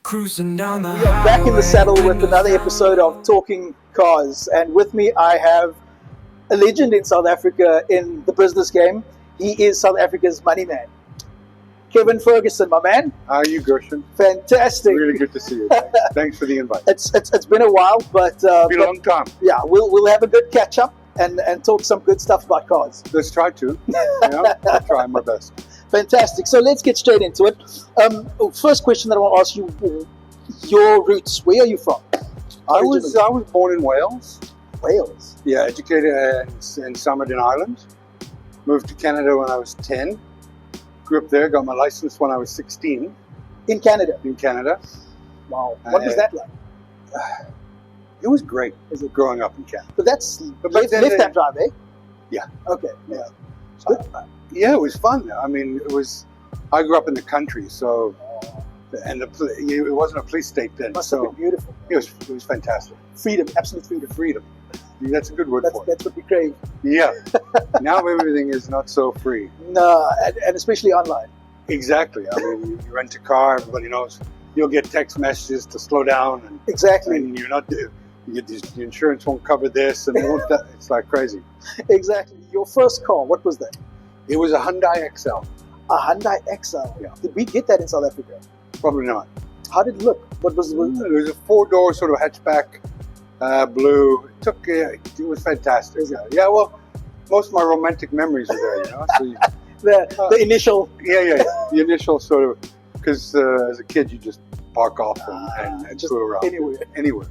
Cruising down the We are back in the saddle with another episode of Talking Cars, and with me I have a legend in South Africa in the business game. He is South Africa's money man, Kevin Ferguson, my man. How are you, Gershon? Fantastic. Really good to see you. Thanks for the invite. It's been a while, but It's been a long time. yeah, we'll have a good catch up and talk some good stuff about cars. Let's try to. I'll try my best. Fantastic. So let's get straight into it. First question that I want to ask you: your roots. Where are you from? I was born in Wales. Wales. Yeah, educated in Somerset Ireland. Moved to Canada when I was 10. Grew up there. Got my license when I was 16. In Canada. In Canada. Wow. What was that like? It was great. Is it growing up in Canada? But that's But left-hand drive, eh? Yeah. Okay. Yeah. Yeah, it was fun. I mean, it was. I grew up in the country, so and it wasn't a police state then. Must So have been beautiful. it was fantastic. Freedom, absolute freedom. Freedom. That's a good word for it. That's what we crave. Yeah. Now everything is not so free. No, and especially online. Exactly. I mean, you rent a car, everybody knows you'll get text messages to slow down, Exactly. and you're not. You get this, the insurance won't cover this, and they won't that. It's like crazy. Exactly. Your first car, what was that? It was a Hyundai XL. A Hyundai XL. Yeah. Did we get that in South Africa? Probably not. How did it look? What was It was a 4-door sort of hatchback, blue. It was fantastic. Yeah. Well, most of my romantic memories are there. So the initial? yeah. The initial sort of, because as a kid you just park off and just fool around anywhere.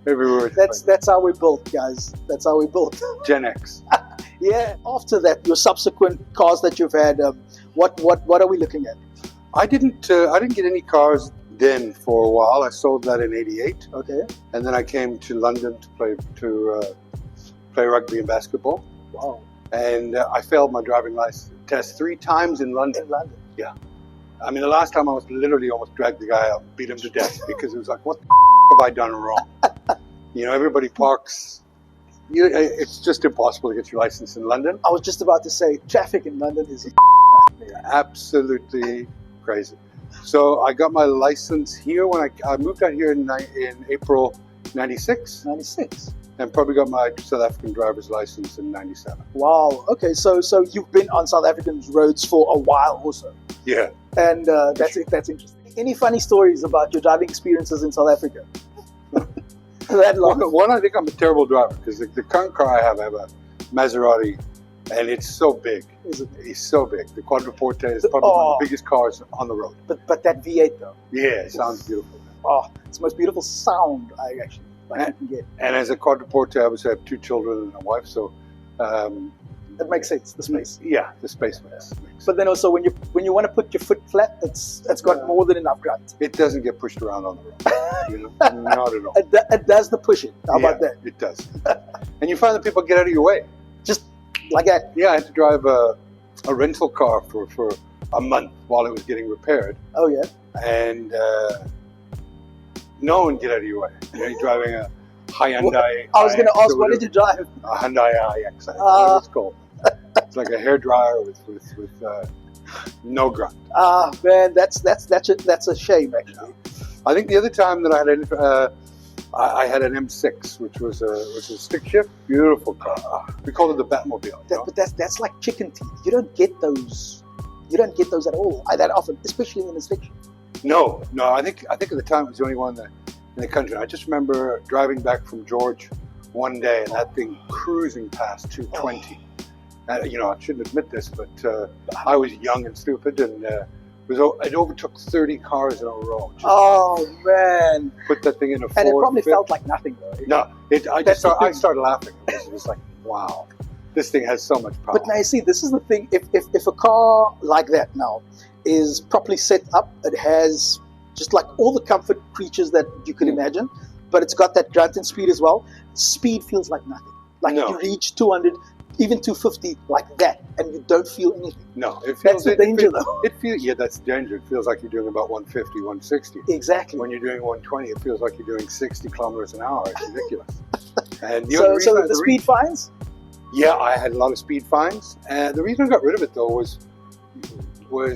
everywhere. That's how we built, guys. That's how we built. Gen X. Yeah. After that, your subsequent cars that you've had, what are we looking at? I didn't get any cars then for a while. I sold that in '88, Okay. and then I came to London to play rugby and basketball. Wow. And I failed my driving license test 3 times in London. In London. I mean, the last time I was literally almost dragged the guy out and beat him to death because it was like, what the have I done wrong? Everybody parks. It's just impossible to get your license in London. I was just about to say, traffic in London is Absolutely crazy. So I got my license here when I moved out here in April '96, 96. and probably got my South African driver's license in '97. Wow. Okay. So you've been on South African roads for a while also, Yeah. and that's interesting. Any funny stories about your driving experiences in South Africa? That long. One, I think I'm a terrible driver because the current car I have a Maserati, and it's so big. Is it? It's so big. The Quadruporte is probably one of the biggest cars on the road. But that V8 though. Yeah, it sounds beautiful. Oh, it's the most beautiful sound I can get. And as a Quadruporte, I obviously have 2 children and a wife, so That makes sense. The space. yeah, the space makes. But then also when you want to put your foot flat, it's got more than enough grunt. It doesn't get pushed around on the road. Not at all. It does the pushing. How about that? It does. And you find that people get out of your way. Just like that. Yeah, I had to drive a rental car for a month while it was getting repaired, Oh yeah. and no one get out of your way. You're driving a Hyundai. I was going to ask, what did you drive? A Hyundai iX, I think what it's called. It's like a hairdryer with no grunt. Man, that's a shame actually. I think the other time that I had an M6, which was a stick shift, beautiful car. We called it the Batmobile. But that's like chicken teeth. You don't get those. You don't get those at all that often, especially in the stick shift. No. I think at the time it was the only one in the country. I just remember driving back from George one day and that thing cruising past 220. I shouldn't admit this, but I was young and stupid, and it overtook 30 cars in a row. Oh man! Put that thing in a Ford. And it probably felt like nothing though. No, I started laughing. It was like, wow, this thing has so much power. But now you see, this is the thing. If a car like that now is properly set up, it has just like all the comfort creatures that you could imagine, but it's got that grunt and speed as well. Speed feels like nothing. Like you reach 200, even 250 like that, and you don't feel anything. No, that's the danger though. That's the danger. It feels like you're doing about 150, 160. Exactly. When you're doing 120, it feels like you're doing 60 kilometers an hour. It's ridiculous. And so the speed fines? Yeah, I had a lot of speed fines. And the reason I got rid of it though was we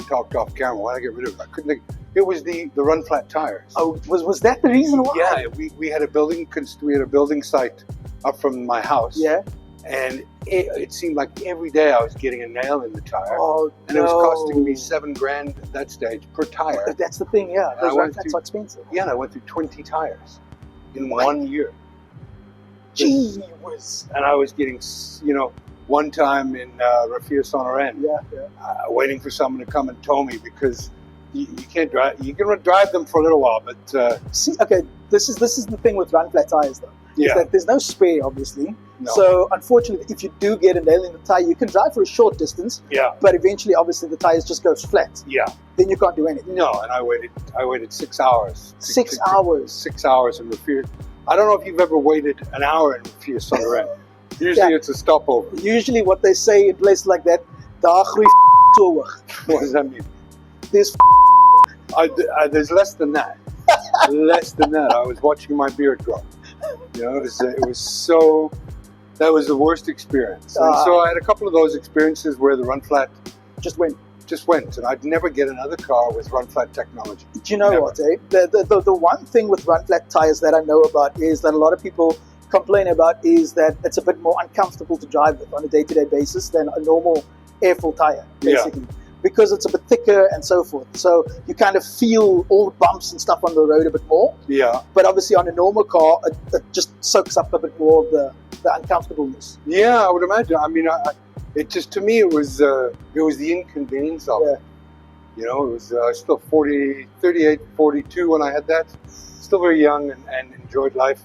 talked off camera. Why did I get rid of it? It was the run flat tires. Oh, was that the reason why? Yeah, we had a building site up from my house. Yeah. And it seemed like every day I was getting a nail in the tire. Oh, and it was costing me $7,000 at that stage per tire. That's the thing, yeah. Those run flats are expensive. Yeah, and I went through 20 tires in 1 year. Gee whiz. And I was getting, one time in Rafia Sonoran, waiting for someone to come and tow me because you can't drive. You can drive them for a little while, but see, okay, this is the thing with run flat tires though. Is that there's no spare, obviously. No. So unfortunately, if you do get a nail in the tire, you can drive for a short distance. Yeah. But eventually, obviously, the tires just goes flat. Yeah. Then you can't do anything. No, and I waited 6 hours. 6 hours. 6 hours in Rafia. I don't know if you've ever waited an hour in Rafia Sonoran. Usually it's a stopover. Usually what they say in places like that, daar groei so hoog. What does that mean? There's there's less than that. Less than that. I was watching my beard grow. It was so. That was the worst experience. And so I had a couple of those experiences where the run flat just went, and I'd never get another car with run flat technology. Do you know what? The one thing with run flat tires that I know about is that a lot of people complain about is that it's a bit more uncomfortable to drive with on a day-to-day basis than a normal air-full tire, basically. Because it's a bit thicker and so forth. So you kind of feel all the bumps and stuff on the road a bit more. Yeah. But obviously on a normal car, it just soaks up a bit more of the uncomfortableness. Yeah, I would imagine. I mean, it just, to me, it was the inconvenience of it. It was still 38, 42 when I had that. Still very young and enjoyed life.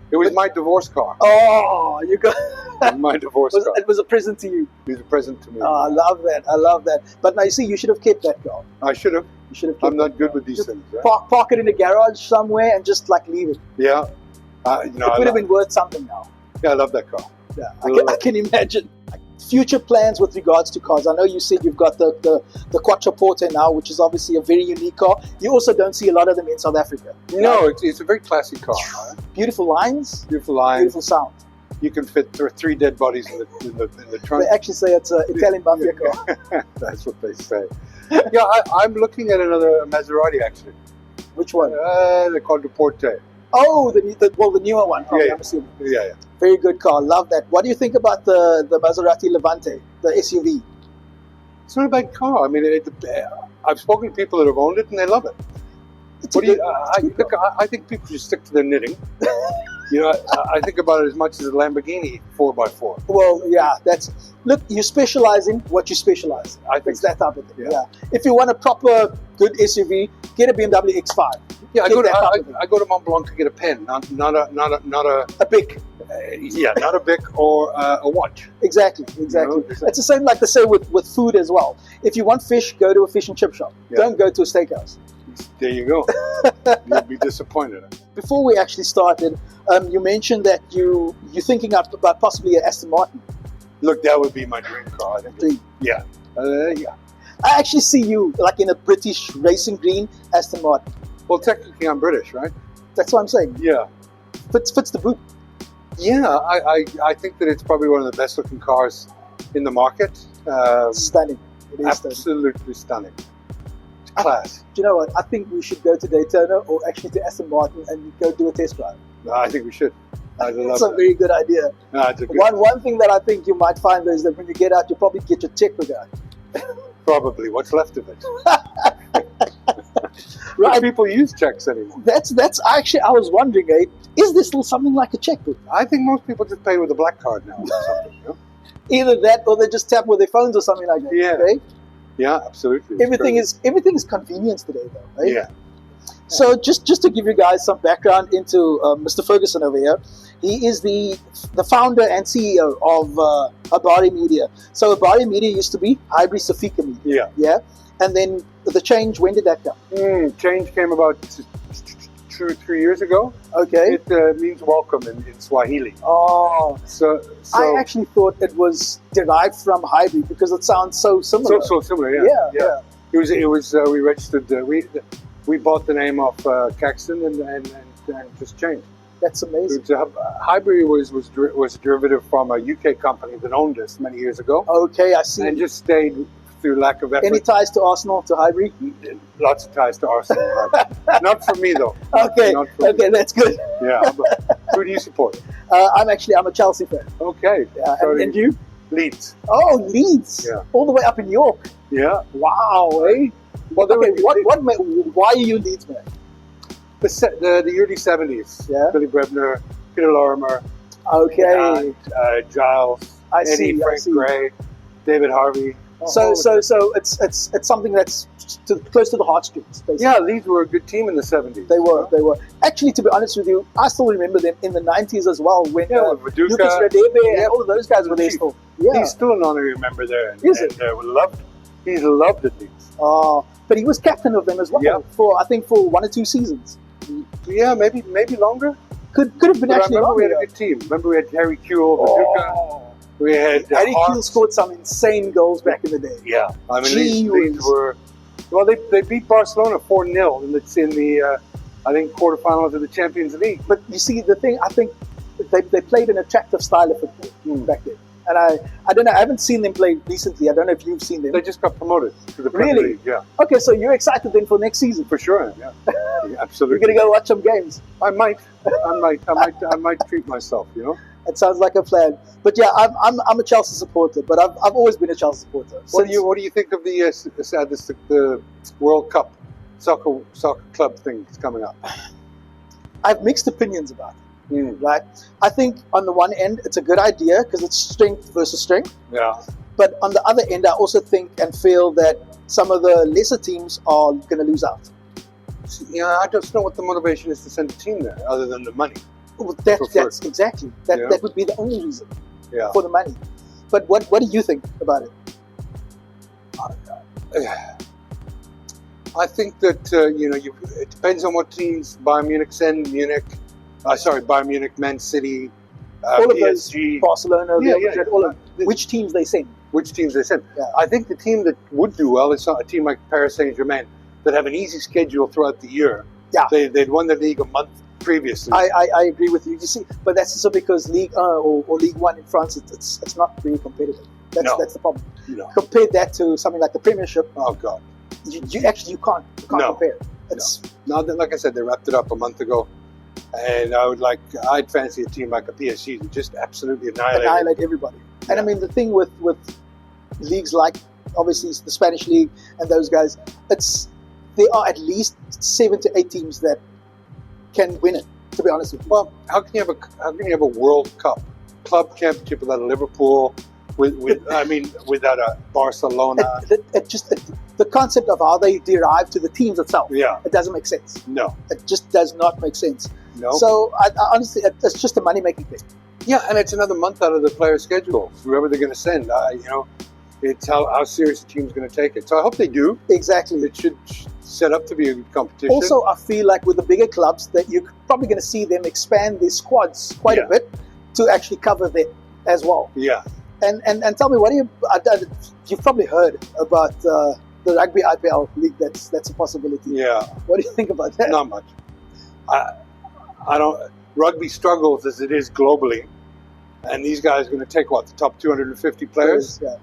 It was my divorce car. Oh, you got my divorce car. It was a present to you. It was a present to me. Oh, I love that. But now you see, you should have kept that car. I should have. You should have kept I'm not good with these things. Right? Park it in a garage somewhere and just leave it. Yeah. It would have been worth something now. Yeah, I love that car. Yeah, I can imagine. Future plans with regards to cars. I know you said you've got the Quattroporte now, which is obviously a very unique car. You also don't see a lot of them in South Africa. No, it's a very classy car. Beautiful lines. Beautiful lines. Beautiful sound. You can fit 3 dead bodies in the trunk. They actually say it's an Italian mafia car. That's what they say. Yeah, I'm looking at another Maserati actually. Which one? The Quattroporte. Oh, the newer one. Oh, I'm assuming. Yeah. Very good car. Love that. What do you think about the Maserati Levante, the SUV? It's not a bad car. I mean, I've spoken to people that have owned it and they love it. I think people should stick to their knitting. I think about it as much as a Lamborghini 4x4. Well, yeah, look, you specialize in what you specialize in. I think it's that type of thing. Yeah. If you want a proper good SUV, get a BMW X5. Yeah, I go to Mont Blanc to get a pen, not a Bic. Not a Bic or a watch. Exactly. It's the same like they say with food as well. If you want fish, go to a fish and chip shop. Yeah. Don't go to a steakhouse. There you go. You'll be disappointed. Before we actually started, you mentioned that you're thinking about possibly an Aston Martin. Look, that would be my dream car. I think. Yeah. I actually see you in a British racing green Aston Martin. Well, technically, I'm British, right? That's what I'm saying. Yeah. Fits the boot. Yeah, I think that it's probably one of the best looking cars in the market. Stunning. It is absolutely stunning. It's class. Do you know what? I think we should go to Daytona or actually to Aston Martin and go do a test drive. I think we should. That's a very good idea. No, it's a good one thing that I think you might find is that when you get out, you'll probably get your checkbook out. Probably. What's left of it? Right. People use checks anymore. That's actually, I was wondering, is there still something like a checkbook? I think most people just pay with a black card now or something. Either that or they just tap with their phones or something like that. Yeah. Okay? Yeah, absolutely. Everything is convenience today, though. Right? Yeah. So just to give you guys some background into Mr. Ferguson over here, he is the founder and CEO of Habari Media. So Habari Media used to be Habari Safika Media. Yeah. And then the change, when did that come? Change came about 2-3 years ago. Okay. It means welcome in Swahili. Oh. So I actually thought it was derived from Habari because it sounds so similar. So similar, yeah. It was we registered, we bought the name of Caxton and just changed. That's amazing. Habari was a derivative from a UK company that owned us many years ago. Okay, I see. And just stayed through lack of effort. Any ties to Arsenal, to Highbury? Lots of ties to Arsenal. Not for me, though. Okay, Not for me. that's good. Yeah. But who do you support? I'm a Chelsea fan. Okay. Yeah, and you? Leeds. Oh, Leeds. Yeah. All the way up in York. Yeah. Wow, eh? Well, why are you Leeds, man? The early 70s. Yeah. Billy Brebner, Peter Lorimer, Okay. Giles, I Eddie, see. Frank Gray, David Harvey. So it's something that's close to the heartstrings, basically. Yeah, Leeds were a good team in the 70s. They were. Actually, to be honest with you, I still remember them in the 90s as well, when with Viduka, Lucas Radebe and all of those guys were there still. Yeah. He's still an honorary member there. Is it? He's loved at Leeds. But he was captain of them as well, Yeah. for 1 or 2 seasons. Yeah, maybe longer. Could have been But actually I remember we longer. had a good team. Remember we had Harry Kuehl, Viduka. We had Harry Hart. Kuehl scored some insane goals back in the day. Yeah, I mean Gee Leeds whiz. were. Well, they beat Barcelona 4-0 in the I think quarterfinals of the Champions League. But you see, the thing, I think they played an attractive style of football back then. And I don't know, I haven't seen them play recently. I don't know if you've seen them. They just got promoted to the Premier Really? League. Yeah, Okay, so you're excited then for next season. for sure. Yeah, absolutely. You're going to go watch some games. I might treat myself. You know. It sounds like a plan. But yeah, I'm a Chelsea supporter, but I've always been a Chelsea supporter. What do you think of the World Cup soccer club thing that's coming up? I have mixed opinions about it. Mm. Right? I think on the one end, it's a good idea because it's strength versus strength. Yeah. But on the other end, I also think and feel that some of the lesser teams are going to lose out. Yeah, I just know what the motivation is to send a team there, other than the money. Well, that's exactly. That would be the only reason for the money. But what do you think about it? I think that it depends on what teams Bayern Munich send. Bayern Munich, Man City, All of those, PSG, Barcelona, Real Madrid, all of which teams they send. Which teams they send. Yeah. I think the team that would do well is a team like Paris Saint-Germain that have an easy schedule throughout the year. Yeah. They'd won the league a month previously. I agree with you. You see, but that's also because League or League One in France, it's not really competitive. That's the problem. No. Compare that to something like the Premiership. Oh God. You can't compare. Now that, like I said, they wrapped it up a month ago, and I'd fancy a team like a PSG to just absolutely annihilate everybody. Yeah. And I mean, the thing with leagues like obviously the Spanish league and those guys, there are at least 7 to 8 teams that can win it. To be honest with you. Well, how can you have a World Cup club championship without a Liverpool? Without a Barcelona. The concept of how they derive to the teams itself. Yeah. It doesn't make sense. No. It just does not make sense. No. So I honestly, it's just a money-making thing. Yeah, and it's another month out of the player's schedule. Whoever they're going to send, it's how serious the team's going to take it. So I hope they do. Exactly. It should set up to be a good competition. Also, I feel like with the bigger clubs that you're probably going to see them expand their squads quite a bit to actually cover that as well. Yeah. And tell me, you've probably heard about the rugby IPL league? That's a possibility. Yeah. What do you think about that? Not much. I don't. Rugby struggles as it is globally, and these guys are going to take the top 250 players. Yeah.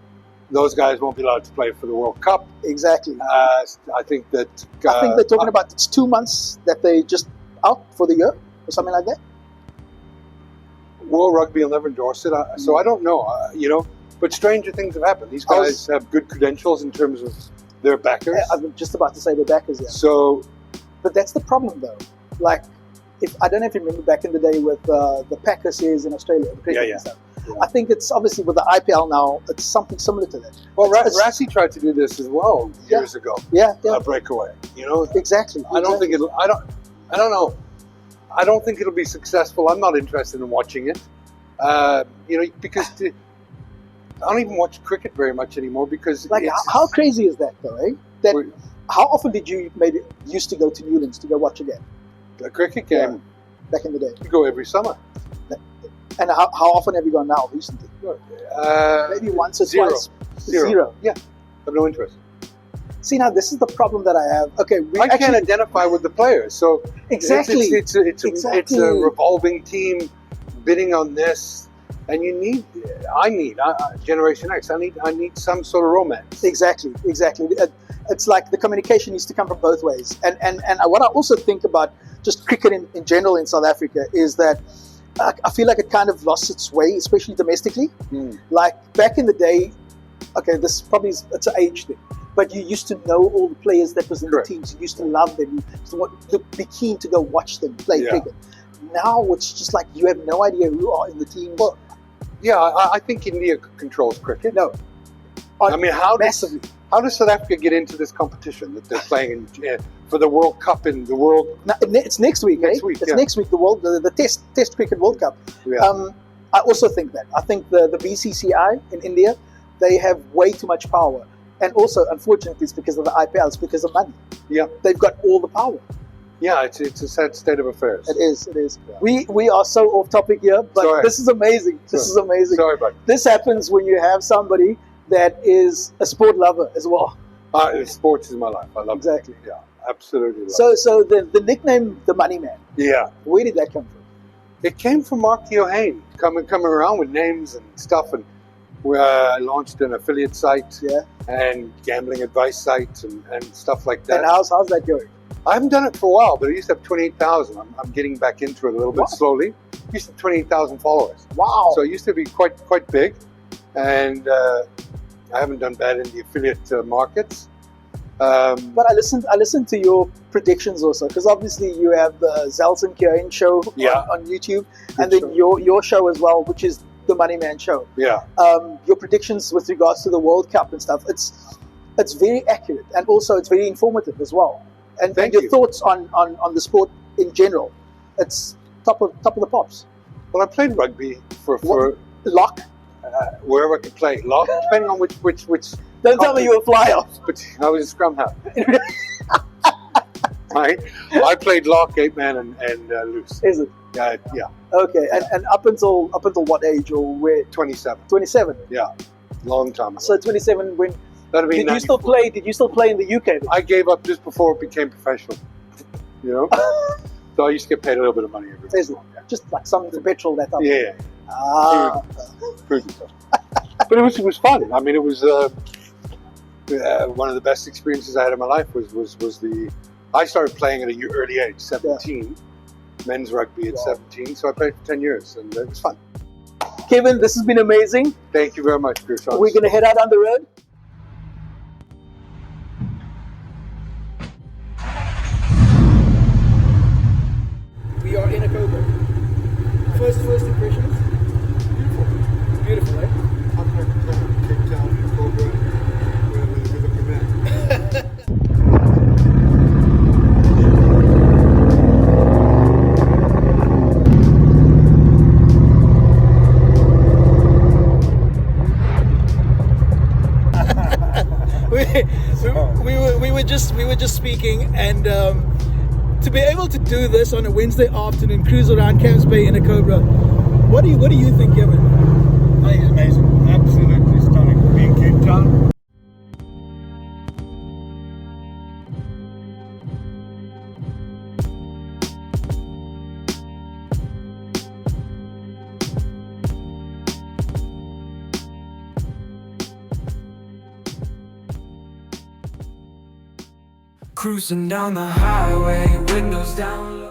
Those guys won't be allowed to play for the World Cup. Exactly. I think that. I think they're talking about it's 2 months that they just out for the year or something like that. World Rugby will never endorse it, so I don't know. But stranger things have happened. These guys have good credentials in terms of their backers. I was just about to say their backers. Yeah. So, but that's the problem, though. Like, I don't know if you remember back in the day with the Packer series in Australia, the cricket and stuff. Yeah. I think it's obviously with the IPL now, it's something similar to that. Well, Rassie tried to do this as well years ago. Yeah. A breakaway. Exactly. I don't think it'll. I don't know. I don't think it'll be successful. I'm not interested in watching it. Because I don't even watch cricket very much anymore because how crazy is that though, eh? How often did you maybe used to go to Newlands to go watch a game? A cricket game? Back in the day. You go every summer. And how often have you gone now recently? Maybe once or twice. Zero. Yeah. I have no interest. See, now this is the problem that I have. Okay, I can't identify with the players, so exactly it's a revolving team bidding on this. And Generation X. I need some sort of romance. Exactly. It's like the communication needs to come from both ways. And what I also think about just cricket in general in South Africa is that I feel like it kind of lost its way, especially domestically. Like back in the day, okay, this probably it's an age thing, but you used to know all the players that was in the teams. You used to love them. You used to be keen to go watch them play cricket. Now it's just like you have no idea who are in the team. Well, yeah, I think India controls cricket. No, I mean, how massively. How does South Africa get into this competition that they're playing for the World Cup in the world? No, it's next week. Next week, it's next week. The Test Cricket World Cup. Yeah. I also think that. I think the BCCI in India, they have way too much power, and also, unfortunately, it's because of the IPL. It's because of money. Yeah. They've got all the power. Yeah, it's a sad state of affairs. It is. Yeah. We are so off topic here, but this is amazing. This is amazing. Sorry, buddy. This happens when you have somebody that is a sport lover as well. Sports is my life. I love exactly. it. Yeah, absolutely. So the nickname, the Money Man. Yeah. Where did that come from? It came from Marky O'Hain coming around with names and stuff, and we launched an affiliate site and gambling advice site and stuff like that. And how's that going? I haven't done it for a while, but I used to have 28,000. I'm getting back into it a little bit slowly. I used to have 28,000 followers. Wow. So it used to be quite big, and I haven't done bad in the affiliate markets. But I listened to your predictions also, because obviously you have the Zelton Kane show on YouTube, and then your show as well, which is the Money Man show. Yeah. Your predictions with regards to the World Cup and stuff, it's very accurate, and also it's very informative as well. And your thoughts on the sport in general, it's top of the pops. Well, I played rugby for lock. Wherever I could play, lock, depending on which. Don't tell me you were fly off. But I was a scrum half. Right? I played lock, 8-man, and loose. Is it? Yeah. Okay, and up until what age or where? 27. 27. Yeah, long time ago. So 27 when. That'd be Did you still play? Did you still play in the UK then? I gave up just before it became professional. You know, so I used to get paid a little bit of money every month. Just like something for petrol that time. Yeah. But it was fun. I mean, it was one of the best experiences I had in my life. Was I started playing at an early age, 17, men's rugby at 17. So I played for 10 years, and it was fun. Kevin, this has been amazing. Thank you very much, Chris. We're going to head out on the road. We are in a Cobra. First impressions? Beautiful, eh? I'm going to Cape Town, Cobra, with a command. We were just speaking, and to be able to do this on a Wednesday afternoon, cruise around Camps Bay in a Cobra, what do you think, Kevin? I think it's amazing, absolutely stunning. Being Cape Town. Cruising down the highway, windows down low.